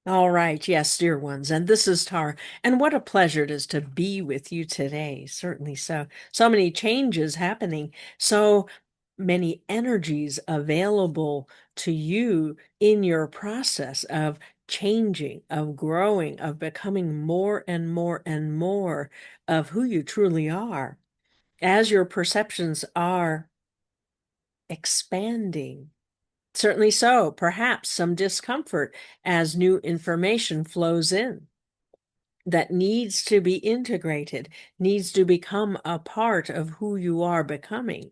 All right, yes, dear ones, and this is Tara, and what a pleasure it is to be with you today. Certainly so. So many changes happening, so many energies available to you in your process of changing, of growing, of becoming more and more and more of who you truly are. As your perceptions are expanding. Certainly so. Perhaps some discomfort as new information flows in that needs to be integrated, needs to become a part of who you are becoming.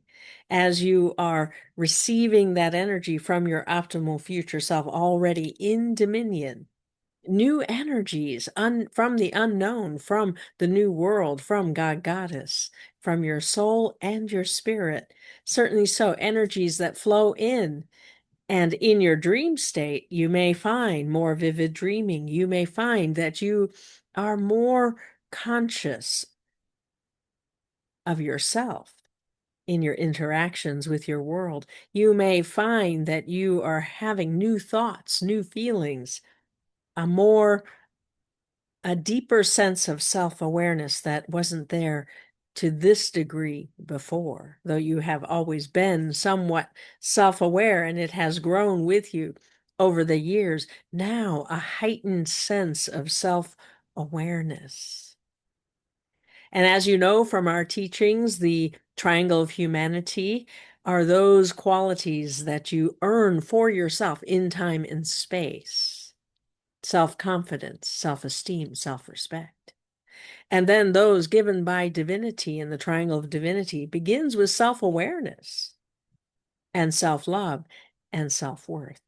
As you are receiving that energy from your optimal future self already in dominion, new energies from the unknown, from the new world, from God Goddess, from your soul and your spirit. Certainly so. Energies that flow in, and in your dream state, you may find more vivid dreaming. You may find that you are more conscious of yourself in your interactions with your world. You may find that you are having new thoughts, new feelings, a deeper sense of self-awareness that wasn't there to this degree before, though you have always been somewhat self-aware and it has grown with you over the years. Now, a heightened sense of self-awareness. And as you know from our teachings, the triangle of humanity are those qualities that you earn for yourself in time and space: self-confidence, self-esteem, self-respect. And then those given by divinity in the triangle of divinity begins with self-awareness and self-love and self-worth.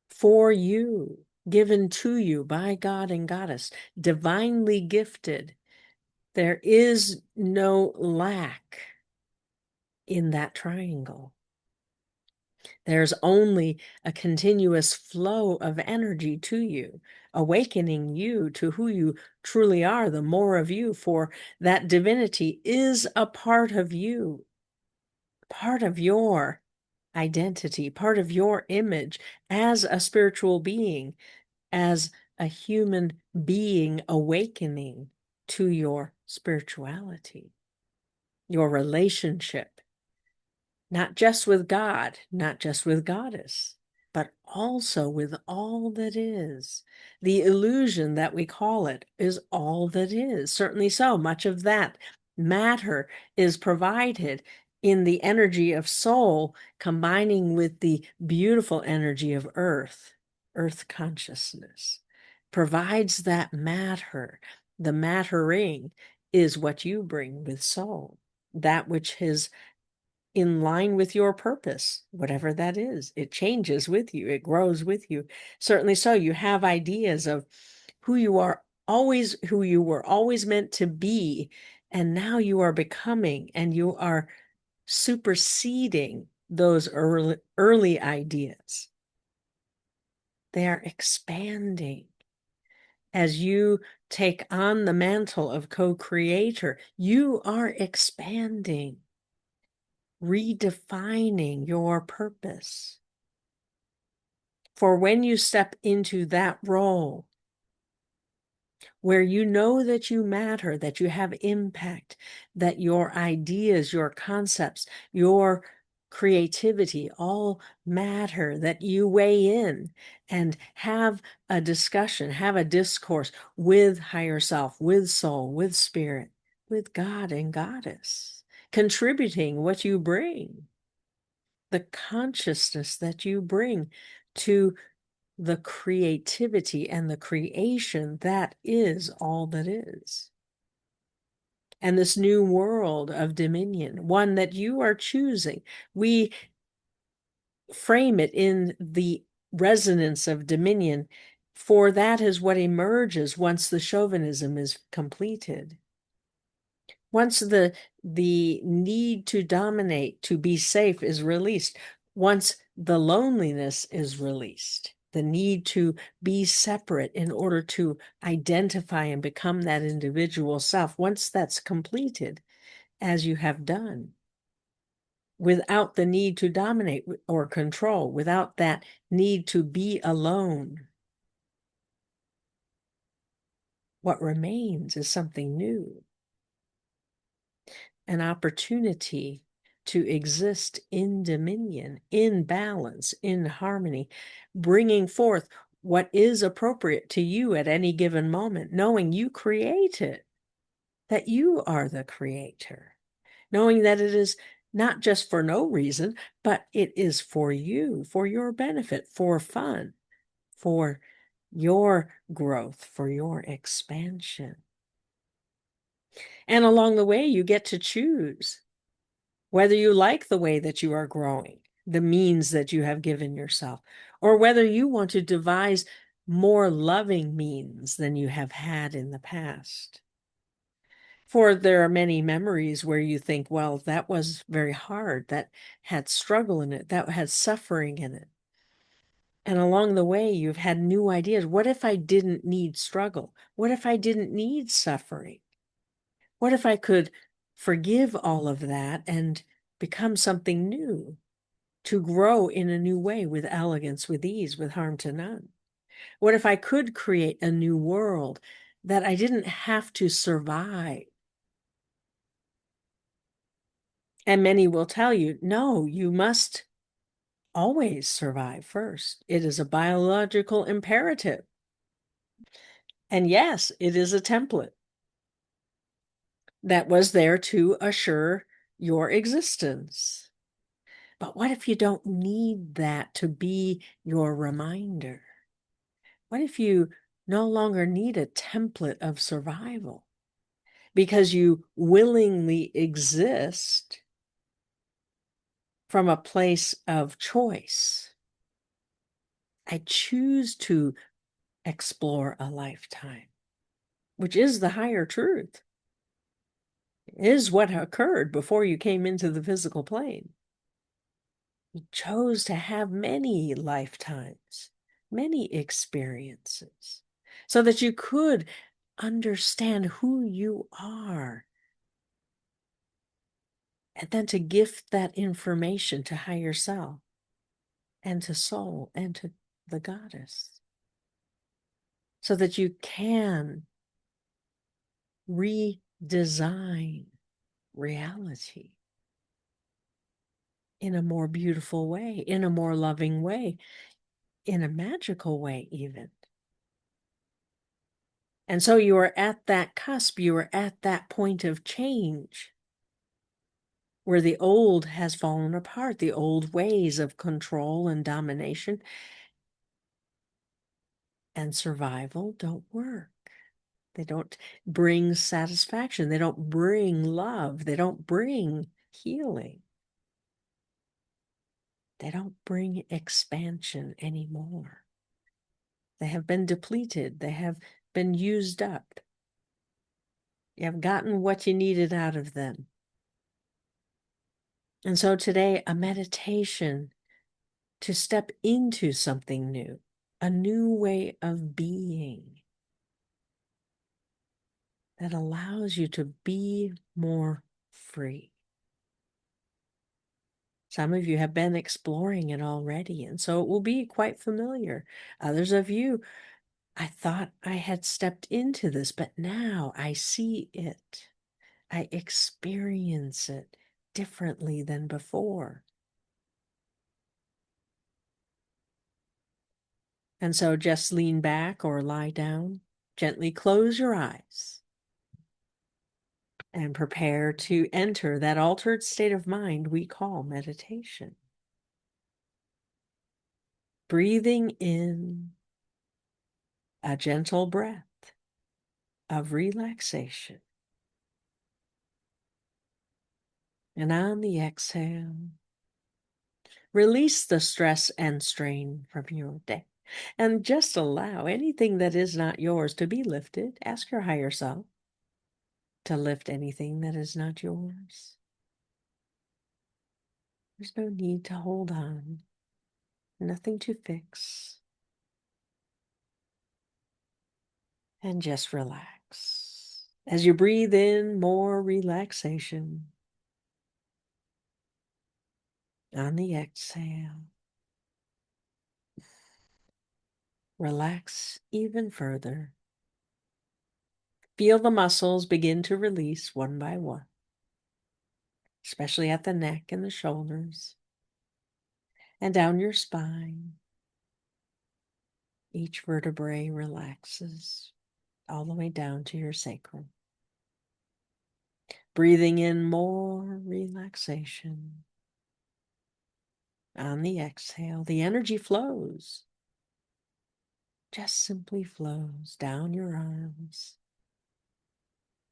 For you, given to you by God and Goddess, divinely gifted, there is no lack in that triangle. There's only a continuous flow of energy to you, awakening you to who you truly are, the more of you, for that divinity is a part of you, part of your identity, part of your image as a spiritual being, as a human being awakening to your spirituality, your relationship, not just with God, not just with Goddess, but also with all that is. The illusion that we call it is all that is. Certainly so. Much of that matter is provided in the energy of soul, combining with the beautiful energy of earth consciousness, provides that matter. The mattering is what you bring with soul, that which is in line with your purpose, whatever that is. It changes with you, it grows with you. Certainly so. You have ideas of who you are always, who you were always meant to be, and now you are becoming, and you are superseding those early ideas. They are expanding. As you take on the mantle of co-creator, you are expanding, redefining your purpose. For when you step into that role, where you know that you matter, that you have impact, that your ideas, your concepts, your creativity all matter, that you weigh in and have a discussion, have a discourse with higher self, with soul, with spirit, with God and Goddess, contributing what you bring, the consciousness that you bring to the creativity and the creation that is all that is. And this new world of dominion, one that you are choosing, we frame it in the resonance of dominion, for that is what emerges once the chauvinism is completed. Once the need to dominate, to be safe is released, once the loneliness is released, the need to be separate in order to identify and become that individual self, once that's completed, as you have done, without the need to dominate or control, without that need to be alone, What remains is something new, an opportunity to exist in dominion, in balance, in harmony, bringing forth what is appropriate to you at any given moment, knowing you create it, that you are the creator, knowing that it is not just for no reason, but it is for you, for your benefit, for fun, for your growth, for your expansion. And along the way, you get to choose whether you like the way that you are growing, the means that you have given yourself, or whether you want to devise more loving means than you have had in the past. For there are many memories where you think, well, that was very hard, that had struggle in it, that had suffering in it. And along the way, you've had new ideas. What if I didn't need struggle? What if I didn't need suffering? What if I could forgive all of that and become something new, to grow in a new way with elegance, with ease, with harm to none? What if I could create a new world that I didn't have to survive? And many will tell you, no, you must always survive first. It is a biological imperative. And yes, it is a template that was there to assure your existence. But what if you don't need that to be your reminder? What if you no longer need a template of survival because you willingly exist from a place of choice? I choose to explore a lifetime, which is the higher truth, is what occurred before you came into the physical plane. You chose to have many lifetimes, many experiences, so that you could understand who you are, and then to gift that information to higher self and to soul and to the goddess, so that you can redesign reality in a more beautiful way, in a more loving way, in a magical way even. And so you are at that cusp, you are at that point of change where the old has fallen apart, the old ways of control and domination and survival don't work. They don't bring satisfaction. They don't bring love. They don't bring healing. They don't bring expansion anymore. They have been depleted. They have been used up. You have gotten what you needed out of them. And so today, a meditation to step into something new, a new way of being that allows you to be more free. Some of you have been exploring it already, and so it will be quite familiar. Others of you, I thought I had stepped into this, but now I see it. I experience it differently than before. And so just lean back or lie down, gently close your eyes, and prepare to enter that altered state of mind we call meditation. Breathing in a gentle breath of relaxation. And on the exhale, release the stress and strain from your day. And just allow anything that is not yours to be lifted. Ask your higher self to lift anything that is not yours. There's no need to hold on, nothing to fix. And just relax. As you breathe in more relaxation, on the exhale, relax even further. Feel the muscles begin to release one by one, especially at the neck and the shoulders, and down your spine. Each vertebrae relaxes all the way down to your sacrum. Breathing in more relaxation. On the exhale, the energy flows. Just simply flows down your arms,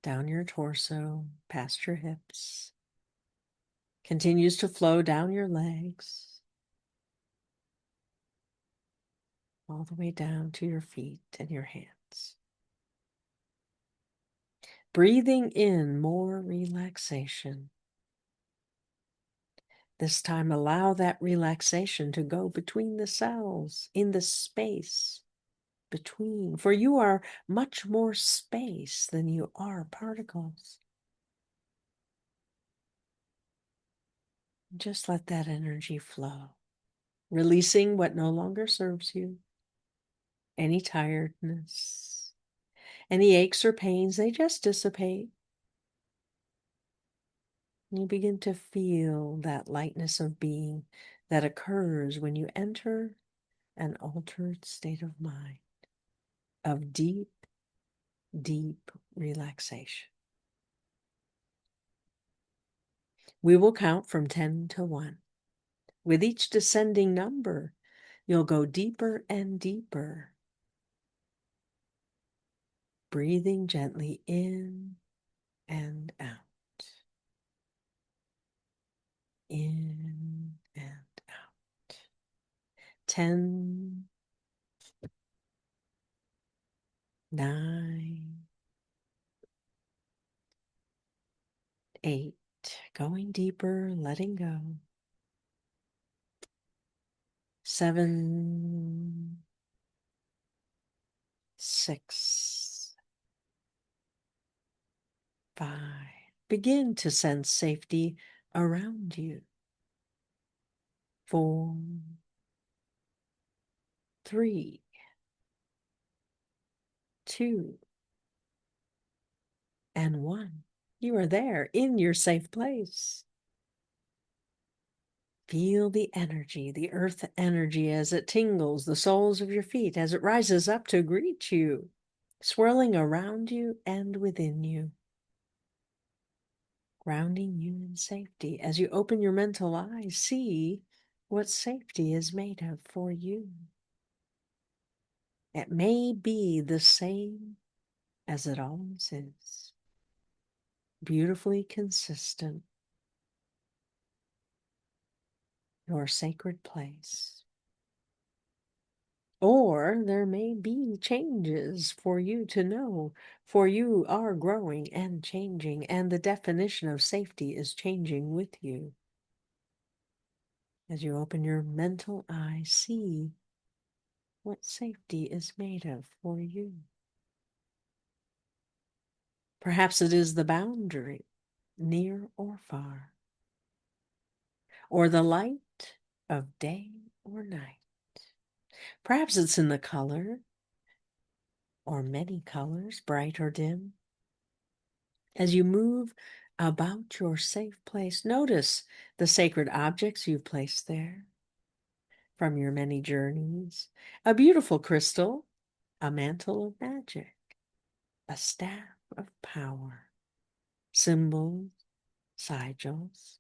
down your torso, past your hips. Continues to flow down your legs, all the way down to your feet and your hands. Breathing in more relaxation. This time, allow that relaxation to go between the cells, in the space between, for you are much more space than you are particles. Just let that energy flow, releasing what no longer serves you, any tiredness, any aches or pains, they just dissipate. You begin to feel that lightness of being that occurs when you enter an altered state of mind, of deep, deep relaxation. We will count from 10 to 1. With each descending number, you'll go deeper and deeper, breathing gently in and out, in and out. 10, 9, 8, going deeper, letting go. 7, 6, 5. Begin to sense safety around you. 4, 3, 2, and 1. You are there in your safe place. Feel the energy, the earth energy, as it tingles the soles of your feet, as it rises up to greet you, swirling around you and within you, grounding you in safety. As you open your mental eyes, see what safety is made of for you. It may be the same as it always is, beautifully consistent, your sacred place. Or there may be changes for you to know, for you are growing and changing, and the definition of safety is changing with you. As you open your mental eye, see what safety is made of for you. Perhaps it is the boundary, near or far, or the light of day or night. Perhaps it's in the color, or many colors, bright or dim. As you move about your safe place, notice the sacred objects you've placed there from your many journeys. A beautiful crystal, a mantle of magic, a staff of power, symbols, sigils,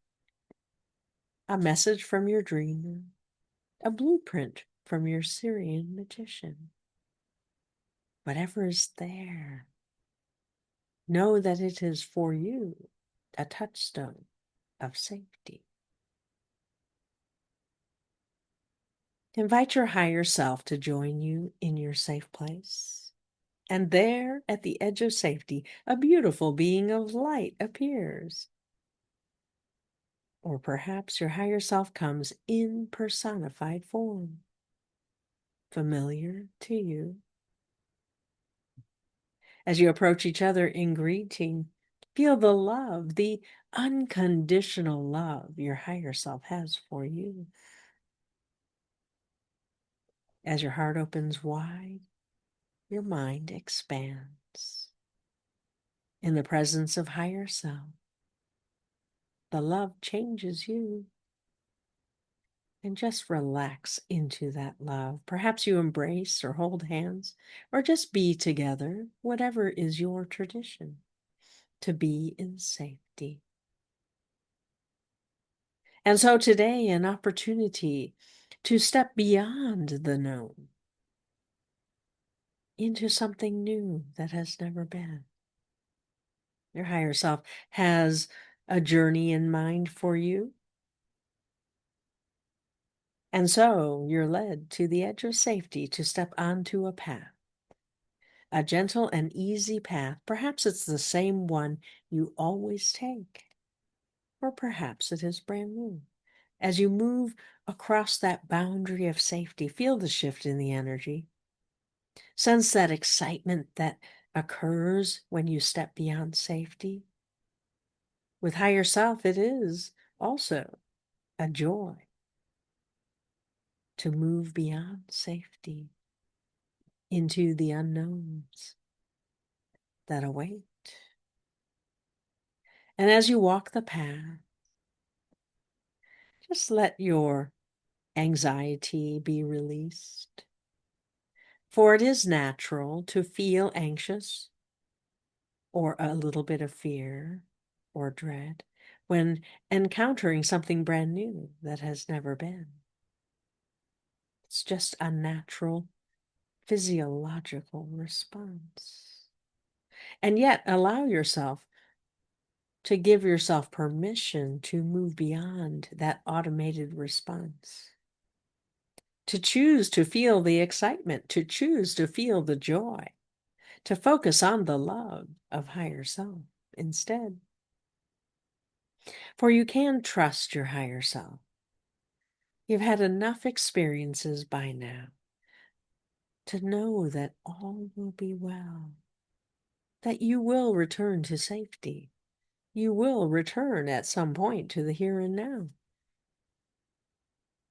a message from your dreamer, a blueprint from your Syrian magician. Whatever is there, know that it is for you a touchstone of safety. Invite your higher self to join you in your safe place. And there, at the edge of safety, a beautiful being of light appears. Or perhaps your higher self comes in personified form, familiar to you. As you approach each other in greeting, feel the love, the unconditional love your higher self has for you. As your heart opens wide, your mind expands. in the presence of higher self. The love changes you. And just relax into that love. Perhaps you embrace or hold hands or just be together, whatever is your tradition, to be in safety. And so today, an opportunity to step beyond the known into something new that has never been. Your higher self has a journey in mind for you. And so you're led to the edge of safety to step onto a path, a gentle and easy path. Perhaps it's the same one you always take, or perhaps it is brand new. As you move across that boundary of safety, feel the shift in the energy. Sense that excitement that occurs when you step beyond safety. With higher self, it is also a joy to move beyond safety into the unknowns that await. And as you walk the path, just let your anxiety be released. For it is natural to feel anxious or a little bit of fear or dread when encountering something brand new that has never been. It's just a natural physiological response. And yet allow yourself to give yourself permission to move beyond that automated response, to choose to feel the excitement, to choose to feel the joy, to focus on the love of higher self instead. For you can trust your higher self. You've had enough experiences by now to know that all will be well, that you will return to safety. You will return at some point to the here and now.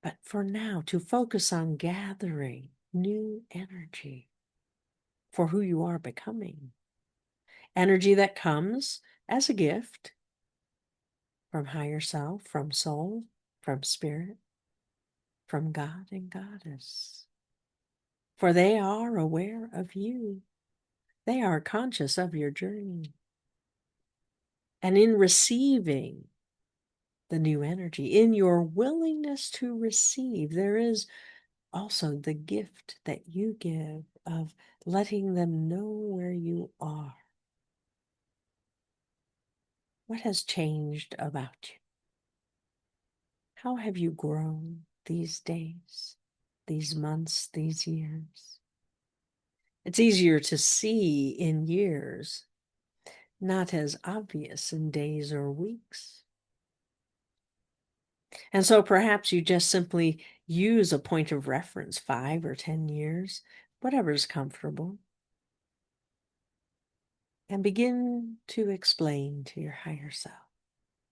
But for now, to focus on gathering new energy for who you are becoming. Energy that comes as a gift from higher self, from soul, from spirit, from God and Goddess. For they are aware of you. They are conscious of your journey. And in receiving the new energy, in your willingness to receive, there is also the gift that you give of letting them know where you are. What has changed about you? How have you grown these days, these months, these years? It's easier to see in years, not as obvious in days or weeks. And so perhaps you just simply use a point of reference, 5 or 10 years, whatever's comfortable, and begin to explain to your higher self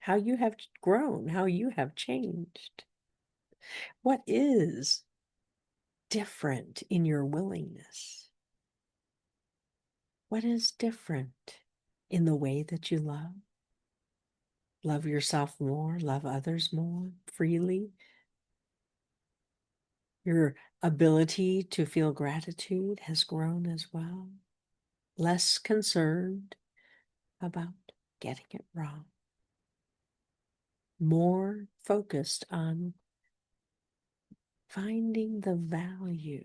how you have grown, how you have changed. What is different in your willingness? What is different in the way that you love? Love yourself more, love others more freely. Your ability to feel gratitude has grown as well. Less concerned about getting it wrong. More focused on finding the value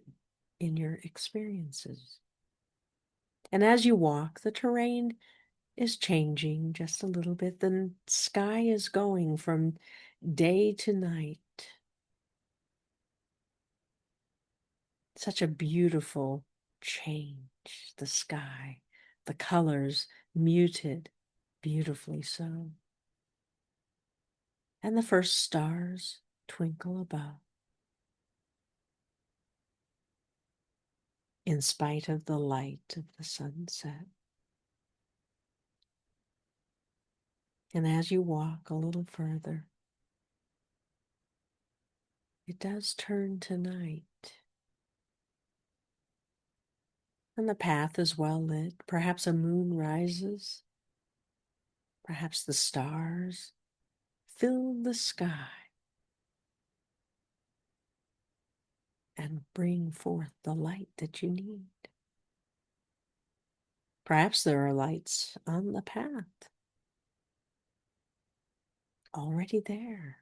in your experiences. And as you walk, the terrain is changing just a little bit. The sky is going from day to night. Such a beautiful change, the sky, the colors muted beautifully so. And the first stars twinkle above. In spite of the light of the sunset. And as you walk a little further, it does turn to night. And the path is well lit. Perhaps a moon rises Perhaps the stars fill the sky and bring forth the light that you need. Perhaps there are lights on the path already there,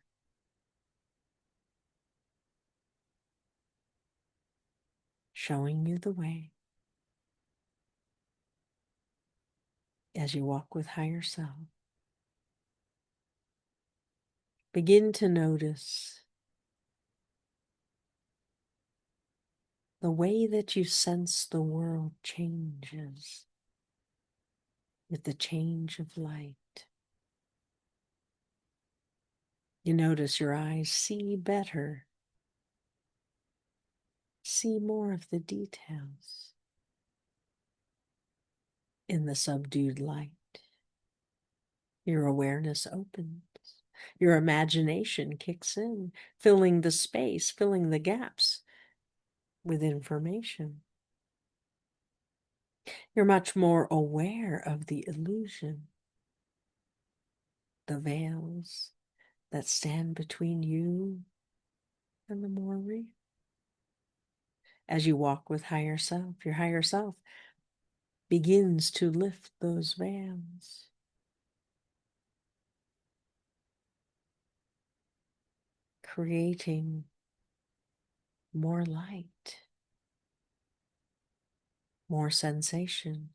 showing you the way as you walk with higher self. Begin to notice the way that you sense the world changes with the change of light. You notice your eyes see better, see more of the details in the subdued light. Your awareness opens. Your imagination kicks in, filling the space, filling the gaps with information. You're much more aware of the illusion, the veils that stand between you and the more real. As you walk with higher self, your higher self begins to lift those veils, creating more light, more sensation,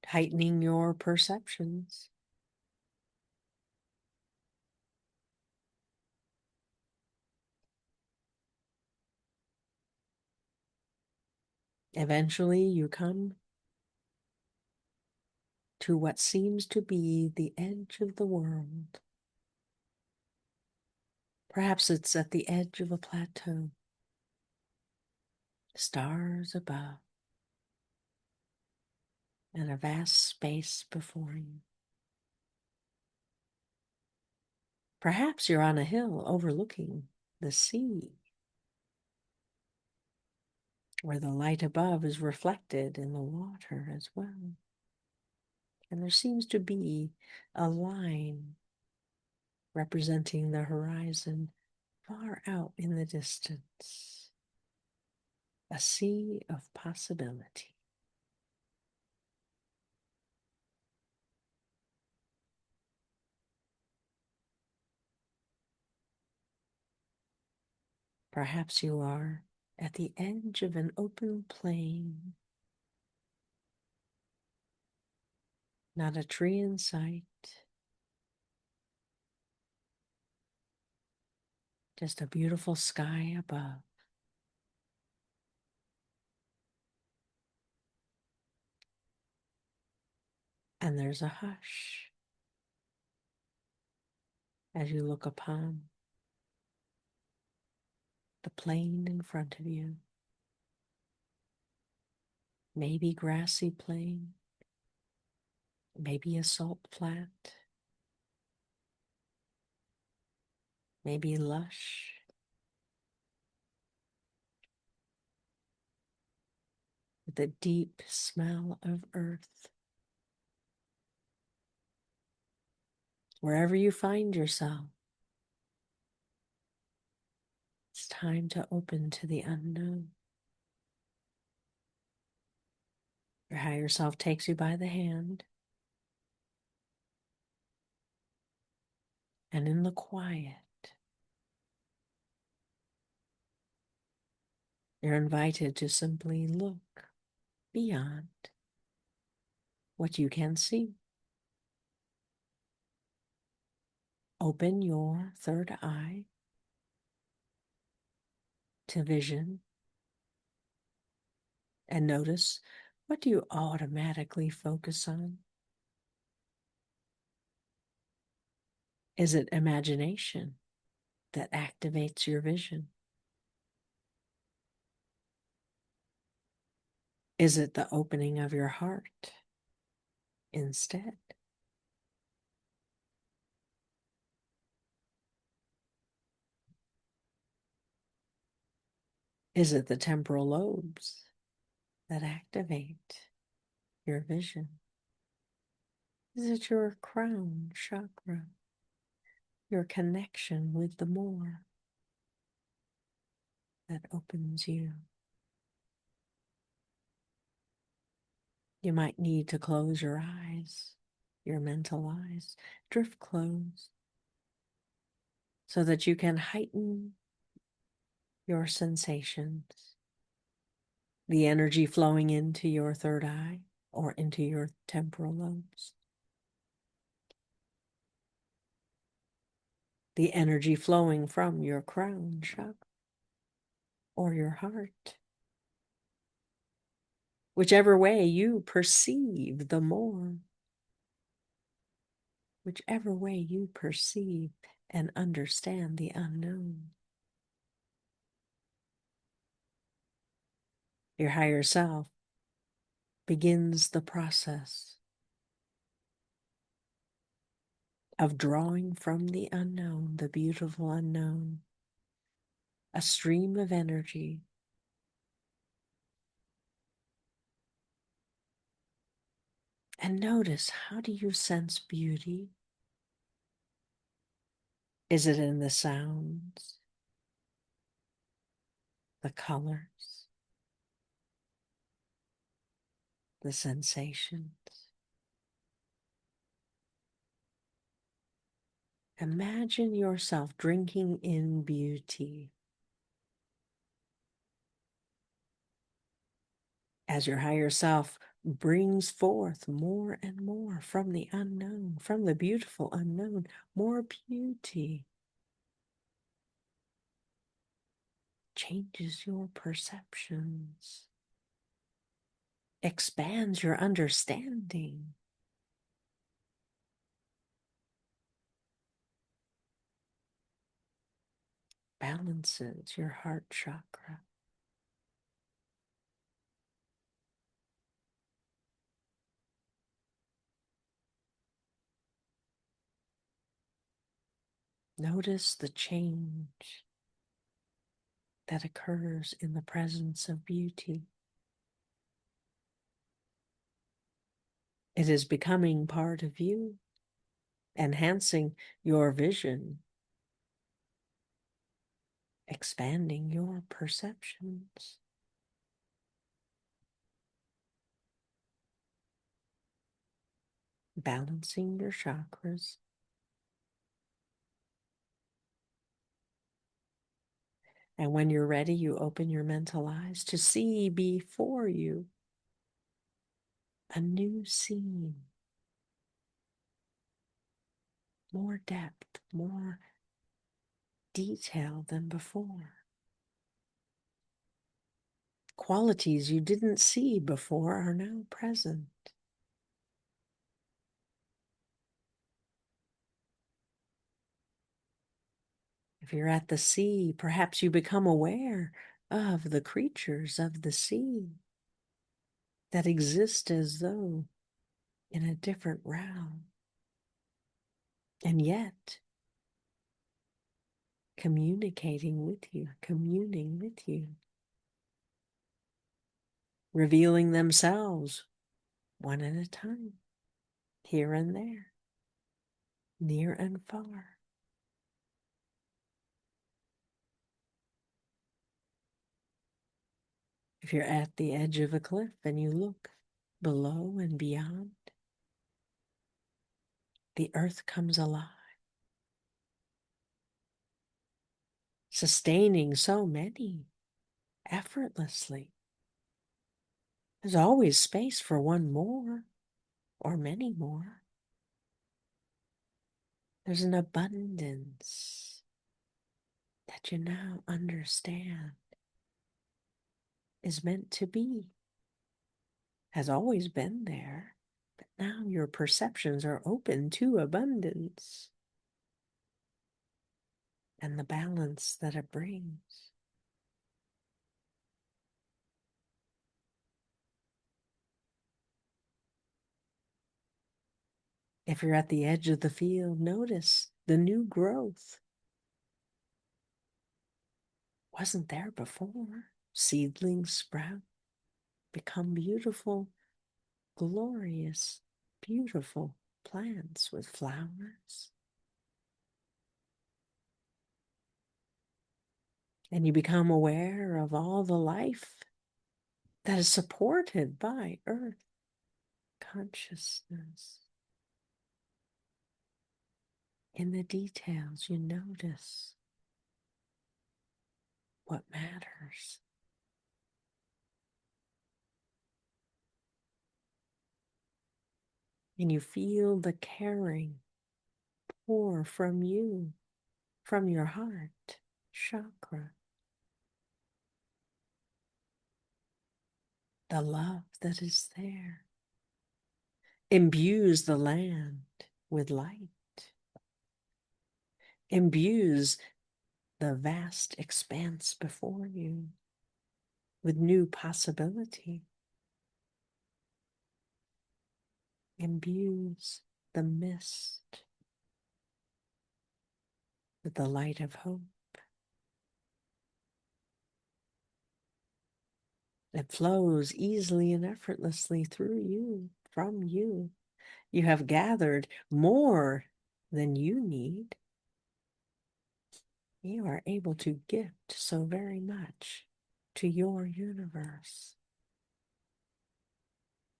heightening your perceptions. Eventually, you come to what seems to be the edge of the world. Perhaps it's at the edge of a plateau, stars above, and a vast space before you. Perhaps you're on a hill overlooking the sea, where the light above is reflected in the water as well. And there seems to be a line representing the horizon far out in the distance, a sea of possibility. Perhaps you are at the edge of an open plain, not a tree in sight, just a beautiful sky above. And there's a hush as you look upon the plain in front of you. Maybe grassy plain, maybe a salt flat, maybe lush, with the deep smell of earth. Wherever you find yourself, it's time to open to the unknown. Your higher self takes you by the hand, and in the quiet, you're invited to simply look beyond what you can see. Open your third eye to vision and notice, what do you automatically focus on? Is it imagination that activates your vision? Is it the opening of your heart instead? Is it the temporal lobes that activate your vision? Is it your crown chakra, your connection with the more that opens you? You might need to close your eyes, your mental eyes, drift closed, so that you can heighten your sensations, the energy flowing into your third eye or into your temporal lobes, the energy flowing from your crown chakra or your heart. Whichever way you perceive the more, whichever way you perceive and understand the unknown. Your higher self begins the process of drawing from the unknown, the beautiful unknown, a stream of energy and notice, how do you sense beauty? Is it in the sounds, the colors, the sensations? Imagine yourself drinking in beauty as your higher self brings forth more and more from the unknown, from the beautiful unknown, more beauty. Changes your perceptions, expands your understanding. Balances your heart chakra. Notice the change that occurs in the presence of beauty. It is becoming part of you, enhancing your vision, expanding your perceptions. Balancing your chakras. And when you're ready, you open your mental eyes to see before you a new scene. More depth, more detail than before. Qualities you didn't see before are now present. If you're at the sea, perhaps you become aware of the creatures of the sea that exist as though in a different realm, and yet communicating with you, communing with you, revealing themselves one at a time, here and there, near and far. If you're at the edge of a cliff and you look below and beyond, the earth comes alive, sustaining so many effortlessly. There's always space for one more or many more. There's an abundance that you now understand is meant to be, has always been there, but now your perceptions are open to abundance and the balance that it brings. If you're at the edge of the field, notice the new growth. Wasn't there before. Seedlings sprout, become beautiful, glorious, beautiful plants with flowers. And you become aware of all the life that is supported by earth consciousness. In the details, you notice what matters. And you feel the caring pour from you, from your heart chakra. The love that is there imbues the land with light, imbues the vast expanse before you with new possibility, imbues the mist with the light of hope. It flows easily and effortlessly through you, from you. You have gathered more than you need. You are able to gift so very much to your universe.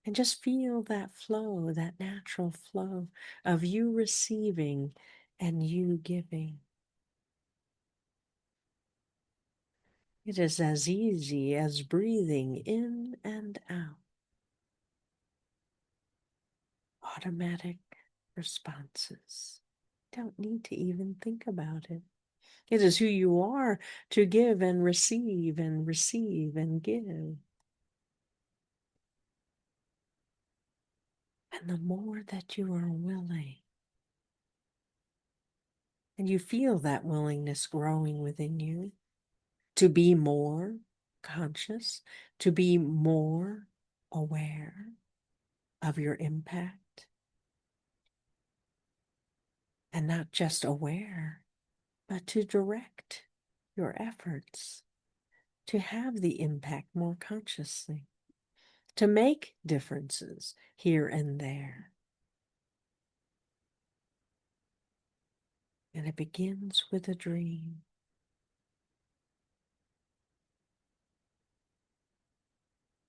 And just feel that flow, that natural flow of you receiving and you giving. It is as easy as breathing in and out. Automatic responses. Don't need to even think about it. It is who you are to give and receive and receive and give. And the more that you are willing, and you feel that willingness growing within you to be more conscious, to be more aware of your impact, and not just aware, but to direct your efforts to have the impact more consciously, to make differences here and there. And it begins with a dream.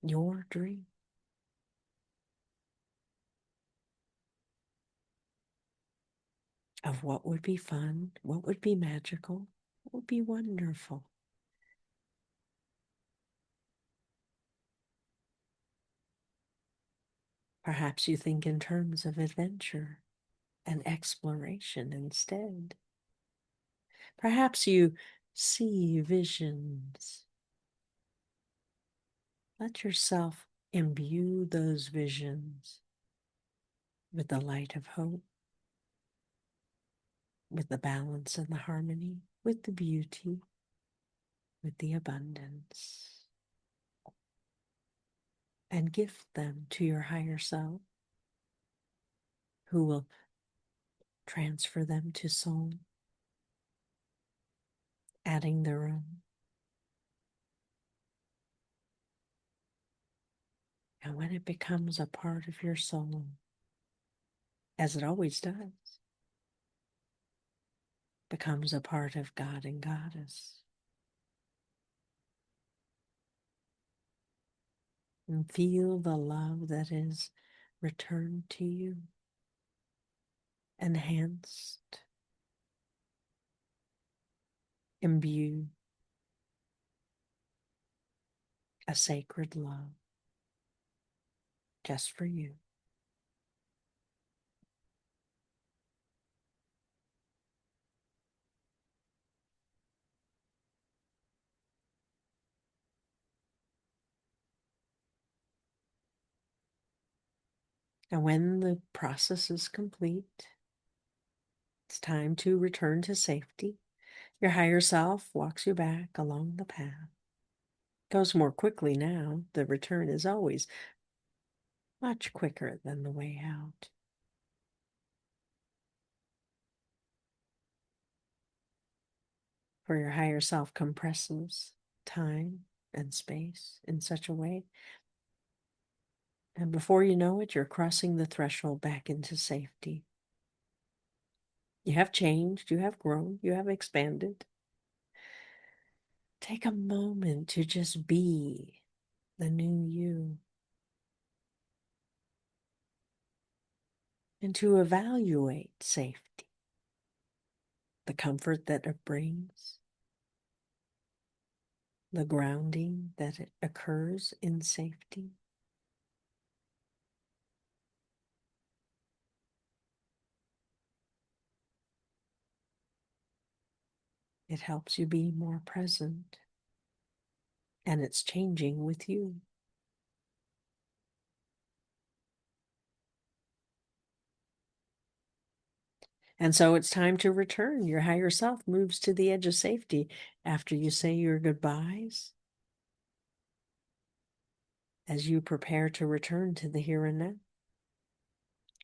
Your dream. Of what would be fun, what would be magical, what would be wonderful. Perhaps you think in terms of adventure and exploration instead. Perhaps you see visions. Let yourself imbue those visions with the light of hope, with the balance and the harmony, with the beauty, with the abundance, and gift them to your higher self, who will transfer them to soul, adding their own. And when it becomes a part of your soul, as it always does, becomes a part of God and Goddess, and feel the love that is returned to you, enhanced, imbued, a sacred love just for you. And when the process is complete, it's time to return to safety. Your higher self walks you back along the path. Goes more quickly now. The return is always much quicker than the way out. For your higher self compresses time and space in such a way And before you know it, you're crossing the threshold back into safety. You have changed, you have grown, you have expanded. Take a moment to just be the new you and to evaluate safety, the comfort that it brings, the grounding that it occurs in safety. It helps you be more present, and it's changing with you. And so it's time to return. Your higher self moves to the edge of safety after you say your goodbyes, as you prepare to return to the here and now,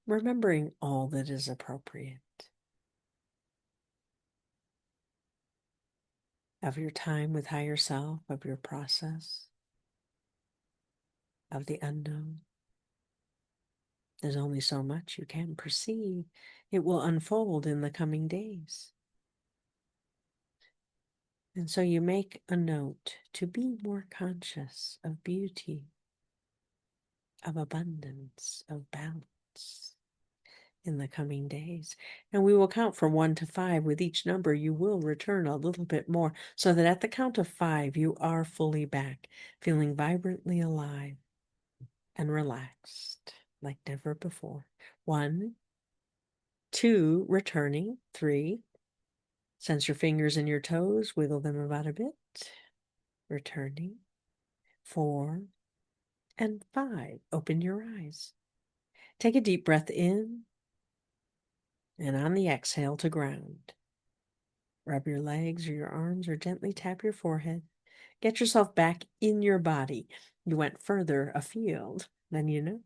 remembering all that is appropriate of your time with higher self, of your process, of the unknown. There's only so much you can perceive. It will unfold in the coming days. And so you make a note to be more conscious of beauty, of abundance, of balance in the coming days. And we will count from 1 to 5. With each number, you will return a little bit more, so that at the count of 5, you are fully back, feeling vibrantly alive and relaxed like never before. 1, 2, returning. 3, sense your fingers and your toes, wiggle them about a bit, returning. 4, and 5, open your eyes. Take a deep breath in, and on the exhale to ground. Rub your legs or your arms or gently tap your forehead. Get yourself back in your body. You went further afield than you know.